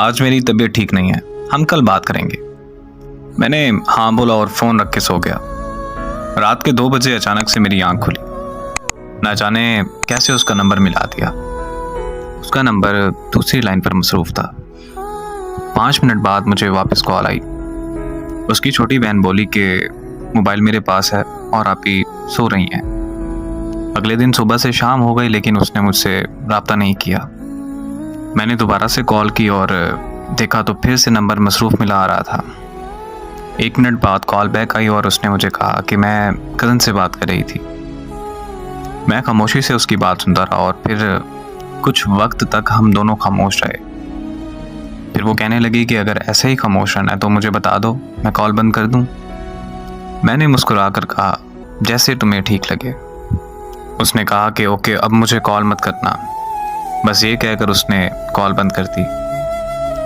आज मेरी तबीयत ठीक नहीं है, हम कल बात करेंगे। मैंने हाँ बोला और फ़ोन रख के सो गया। रात के 2 बजे अचानक से मेरी आंख खुली। ना जाने कैसे उसका नंबर मिला दिया। उसका नंबर दूसरी लाइन पर मसरूफ़ था। 5 मिनट बाद मुझे वापस कॉल आई। उसकी छोटी बहन बोली कि मोबाइल मेरे पास है और आप ही सो रही हैं। अगले दिन सुबह से शाम हो गई लेकिन उसने मुझसे रब्ता नहीं किया। मैंने दोबारा से कॉल की और देखा तो फिर से नंबर मसरूफ़ मिला आ रहा था। 1 मिनट बाद कॉल बैक आई और उसने मुझे कहा कि मैं कज़न से बात कर रही थी। मैं खामोशी से उसकी बात सुनता रहा और फिर कुछ वक्त तक हम दोनों खामोश रहे। फिर वो कहने लगी कि अगर ऐसे ही खामोश रहना है तो मुझे बता दो, मैं कॉल बंद कर दूं। मैंने मुस्कुराकर कहा, जैसे तुम्हें ठीक लगे। उसने कहा कि ओके, अब मुझे कॉल मत करना। बस ये कहकर उसने कॉल बंद कर दी।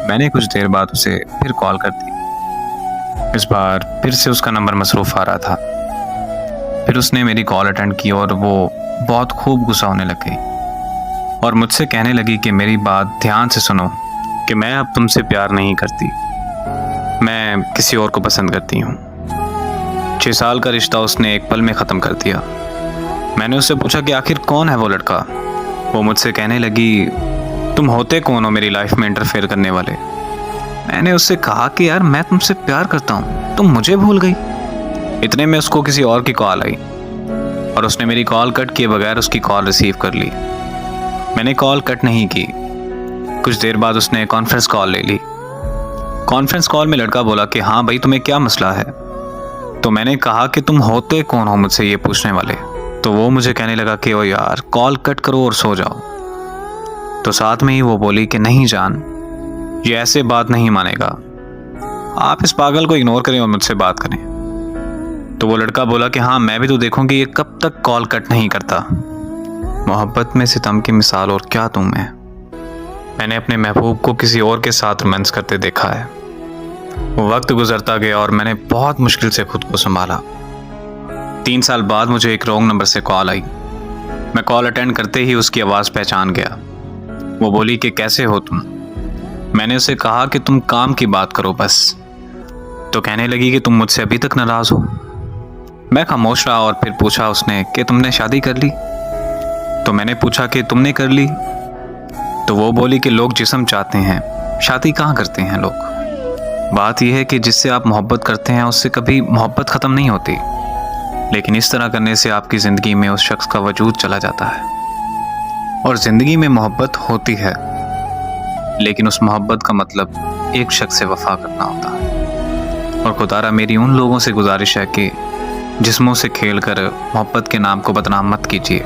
मैंने कुछ देर बाद उसे फिर कॉल कर दी। इस बार फिर से उसका नंबर मसरूफ़ आ रहा था। फिर उसने मेरी कॉल अटेंड की और वो बहुत खूब गुस्सा होने लग गई और मुझसे कहने लगी कि मेरी बात ध्यान से सुनो कि मैं अब तुमसे प्यार नहीं करती, मैं किसी और को पसंद करती हूँ। 6 साल का रिश्ता उसने एक पल में ख़त्म कर दिया। मैंने उससे पूछा कि आखिर कौन है वो लड़का। वो मुझसे कहने लगी, तुम होते कौन हो मेरी लाइफ में इंटरफेयर करने वाले। मैंने उससे कहा कि यार मैं तुमसे प्यार करता हूँ, तुम मुझे भूल गई। इतने में उसको किसी और की कॉल आई और उसने मेरी कॉल कट किए बगैर उसकी कॉल रिसीव कर ली। मैंने कॉल कट नहीं की। कुछ देर बाद उसने कॉन्फ्रेंस कॉल ले ली। कॉन्फ्रेंस कॉल में लड़का बोला कि हाँ भाई, तुम्हें क्या मसला है। तो मैंने कहा कि तुम होते कौन हो मुझसे ये पूछने वाले। तो वो मुझे कहने लगा कि ओ यार, कॉल कट करो और सो जाओ। तो साथ में ही वो बोली कि नहीं जान, ये ऐसे बात नहीं मानेगा, आप इस पागल को इग्नोर करें और मुझसे बात करें। तो वो लड़का बोला कि हाँ, मैं भी तो देखूं कि ये कब तक कॉल कट नहीं करता। मोहब्बत में सितम की मिसाल और क्या तुम है। मैंने अपने महबूब को किसी और के साथ रोमांस करते देखा है। वो वक्त गुजरता गया और मैंने बहुत मुश्किल से खुद को संभाला। 3 साल बाद मुझे एक रॉन्ग नंबर से कॉल आई। मैं कॉल अटेंड करते ही उसकी आवाज़ पहचान गया। वो बोली कि कैसे हो तुम। मैंने उसे कहा कि तुम काम की बात करो बस। तो कहने लगी कि तुम मुझसे अभी तक नाराज़ हो। मैं खामोश रहा और फिर पूछा उसने कि तुमने शादी कर ली। तो मैंने पूछा कि तुमने कर ली। तो वो बोली कि लोग जिस्म चाहते हैं, शादी कहाँ करते हैं लोग। बात यह है कि जिससे आप मोहब्बत करते हैं उससे कभी मोहब्बत ख़त्म नहीं होती, लेकिन इस तरह करने से आपकी ज़िंदगी में उस शख्स का वजूद चला जाता है। और ज़िंदगी में मोहब्बत होती है, लेकिन उस मोहब्बत का मतलब एक शख्स से वफा करना होता है। और खुदारा मेरी उन लोगों से गुजारिश है कि जिस्मों से खेल कर मोहब्बत के नाम को बदनाम मत कीजिए।